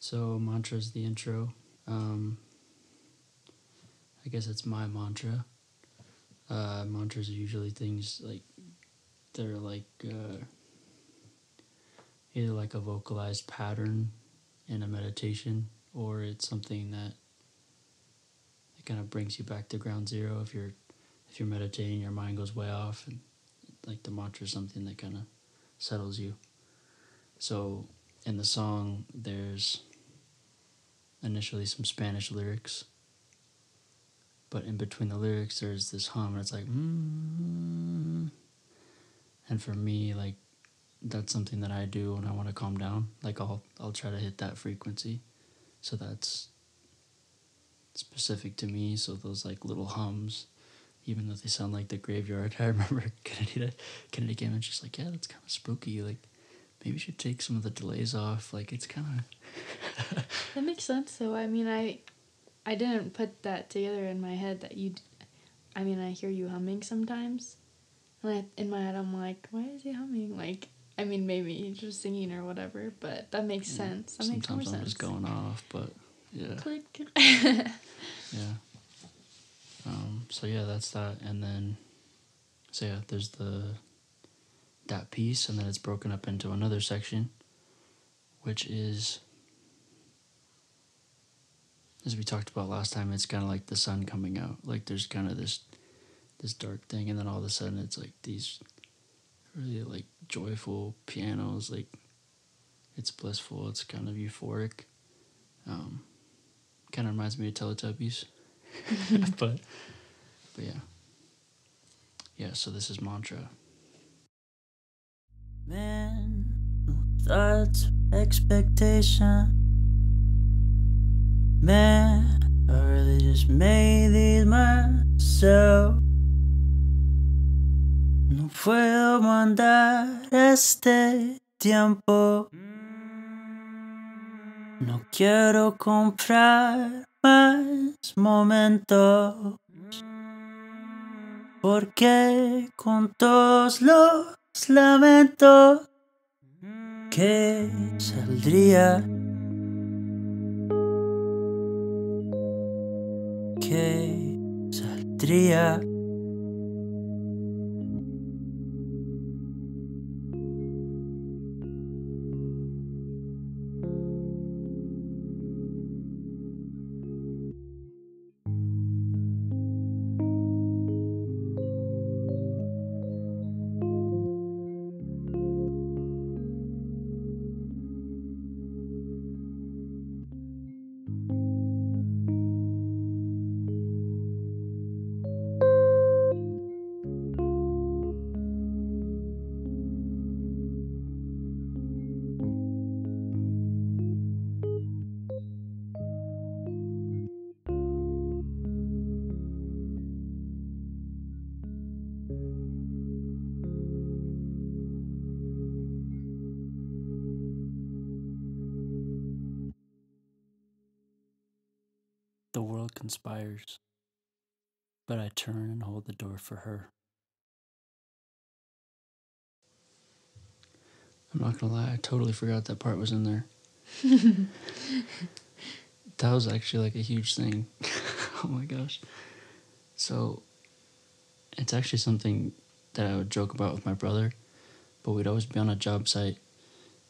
So mantra is the intro. I guess it's my mantra. Mantras are usually things like they're like either like a vocalized pattern in a meditation, or it's something that it kind of brings you back to ground zero. If you're meditating, your mind goes way off, and like the mantra is something that kind of settles you. So in the song, there's initially some Spanish lyrics, but in between the lyrics, there's this hum, and it's like, and for me, like, that's something that I do when I want to calm down. Like, I'll try to hit that frequency, so that's specific to me. So those like little hums, even though they sound like the graveyard, I remember Kennedy came and she's like, yeah, that's kind of spooky. Like, maybe you should take some of the delays off. Like, it's kind of That makes sense. So I mean, I didn't put that together in my head that you. I mean, I hear you humming sometimes, and in my head I'm like, why is he humming? Like, I mean, maybe he's just singing or whatever, but that makes sense. That makes more sometimes I'm sense. just going off, but yeah. Click. Yeah. So yeah, that's that, and then so yeah, there's that piece, and then it's broken up into another section, which is, as we talked about last time, it's kind of like the sun coming out. Like there's kind of this dark thing, and then all of a sudden it's like these really like joyful pianos. Like it's blissful. It's kind of euphoric. Kind of reminds me of Teletubbies, but yeah. So this is mantra. Man, no thoughts, expectation. Man, I really just made these myself. No puedo mandar este tiempo. No quiero comprar más momentos. Porque con todos los lamentos que saldría, que saldría. The world conspires, but I turn and hold the door for her. I'm not gonna lie, I totally forgot that part was in there. That was actually like a huge thing. Oh my gosh. So it's actually something that I would joke about with my brother, but we'd always be on a job site,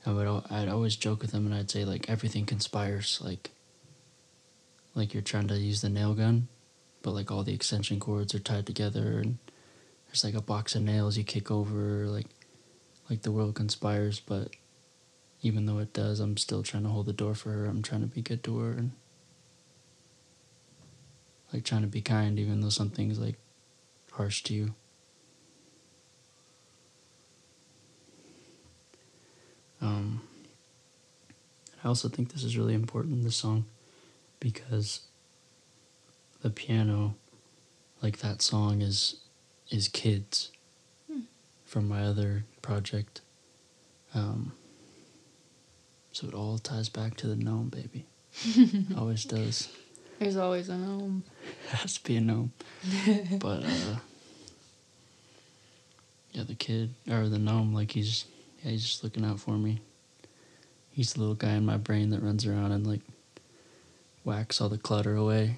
and I'd always joke with him, and I'd say like everything conspires, like you're trying to use the nail gun, but like all the extension cords are tied together, and there's like a box of nails you kick over, like the world conspires, but even though it does, I'm still trying to hold the door for her. I'm trying to be good to her, and like trying to be kind, even though something's like harsh to you. I also think this is really important in this song because the piano, like that song, is Kids from my other project. So it all ties back to the gnome, baby. Always does. There's always a gnome. It has to be a gnome. But yeah, the kid or the gnome, like he's just looking out for me. He's the little guy in my brain that runs around and like whacks all the clutter away.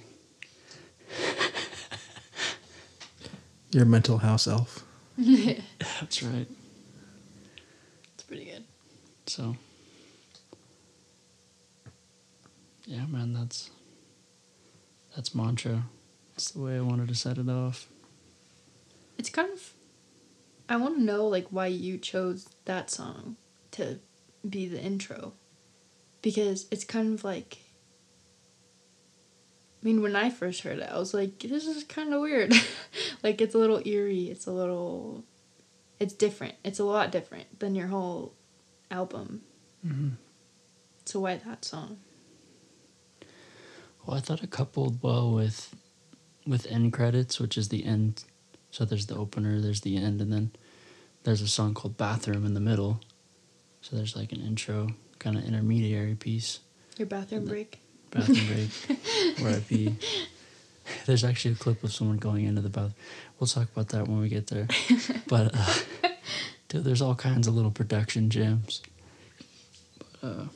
Your mental house elf. That's right. It's pretty good. So, yeah, man, that's mantra. That's the way I wanted to set it off. It's kind of... I want to know, like, why you chose that song to be the intro. Because it's kind of like... I mean, when I first heard it, I was like, this is kind of weird. Like, it's a little eerie. It's a little... It's different. It's a lot different than your whole album. Mm-hmm. So why that song? Well, I thought it coupled well with end credits, which is the end. So there's the opener, there's the end, and then there's a song called Bathroom in the middle. So there's like an intro, kind of intermediary piece. Your bathroom break? Bathroom break, where I pee. There's actually a clip of someone going into the bathroom. We'll talk about that when we get there. But, dude, there's all kinds of little production gems. But, I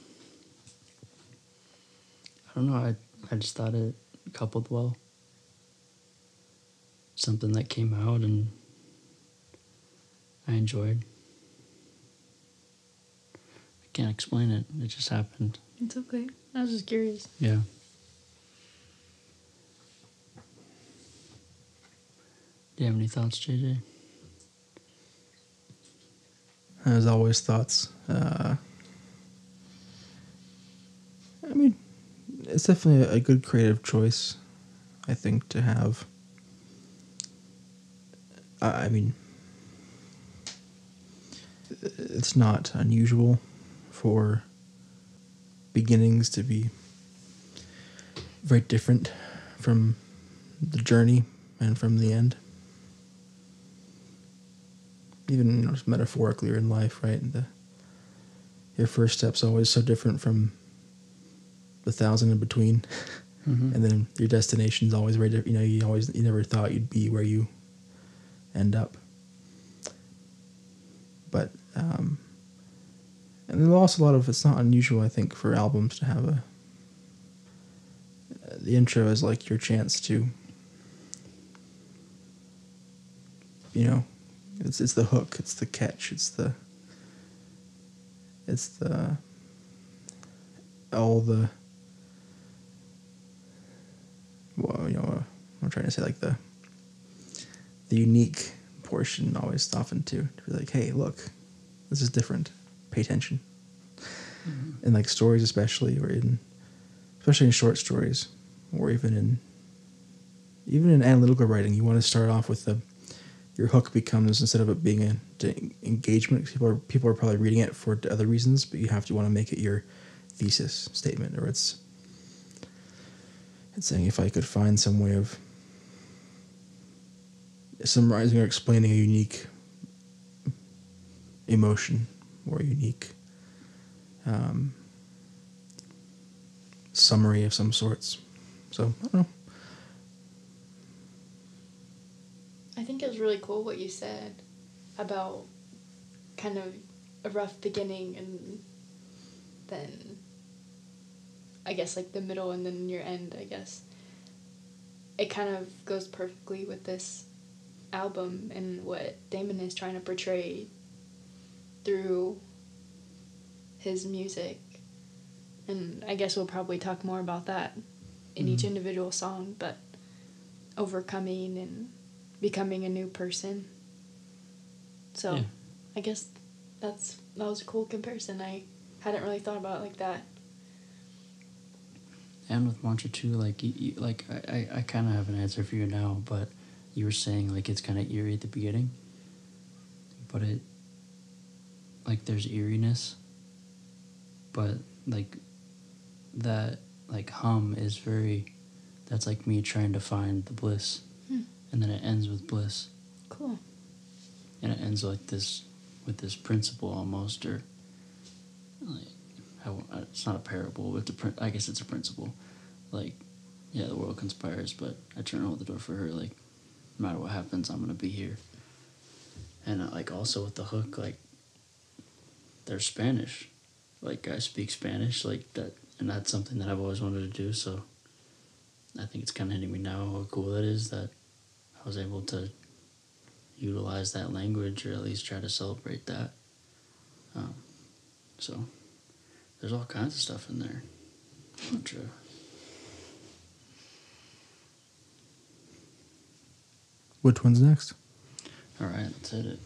don't know, I just thought it coupled well. Something that came out and I enjoyed. I can't explain it. It just happened. It's okay. I was just curious. Yeah. Do you have any thoughts, JJ? As always, thoughts. I mean, it's definitely a good creative choice, I think, to have. I mean, it's not unusual for beginnings to be very different from the journey and from the end. Even just metaphorically or in life, right? Your first step's always so different from the 1,000 in between. Mm-hmm. And then your destination's always very different. You know, you never thought you'd be where you end up. But and there's also a lot of, it's not unusual, I think, for albums to have the intro is like your chance to, you know, it's the hook, it's the catch, it's all the, well, you know, I'm trying to say like the unique portion always often to be like, hey, look, this is different. Pay attention. Mm-hmm. In like stories, especially in short stories, or even in analytical writing, you want to start off with your hook becomes, instead of it being an engagement, people are probably reading it for other reasons, but you want to make it your thesis statement, or it's saying, if I could find some way of summarizing or explaining a unique emotion or a unique summary of some sorts. So, I don't know. I think it was really cool what you said about kind of a rough beginning and then I guess like the middle and then your end, I guess. It kind of goes perfectly with this album and what Damon is trying to portray through his music. And I guess we'll probably talk more about that in each individual song, but overcoming and becoming a new person. So yeah. I guess that was a cool comparison. I hadn't really thought about it like that. And with Mantra too, like I kind of have an answer for you now, but you were saying like it's kind of eerie at the beginning, but it, like, there's eeriness, but like that like hum is that's like me trying to find the bliss, and then it ends with bliss. Cool. And it ends like this with this principle almost, or like, it's not a parable, but I guess it's a principle. Like, yeah, the world conspires, but I turn and hold the door for her. Like, no matter what happens, I'm gonna be here. And like also with the hook, like, they're Spanish, like I speak Spanish like that, and that's something that I've always wanted to do. So I think it's kind of hitting me now how cool it is that I was able to utilize that language, or at least try to celebrate that. So there's all kinds of stuff in there. True. Which one's next? All right, let's hit it.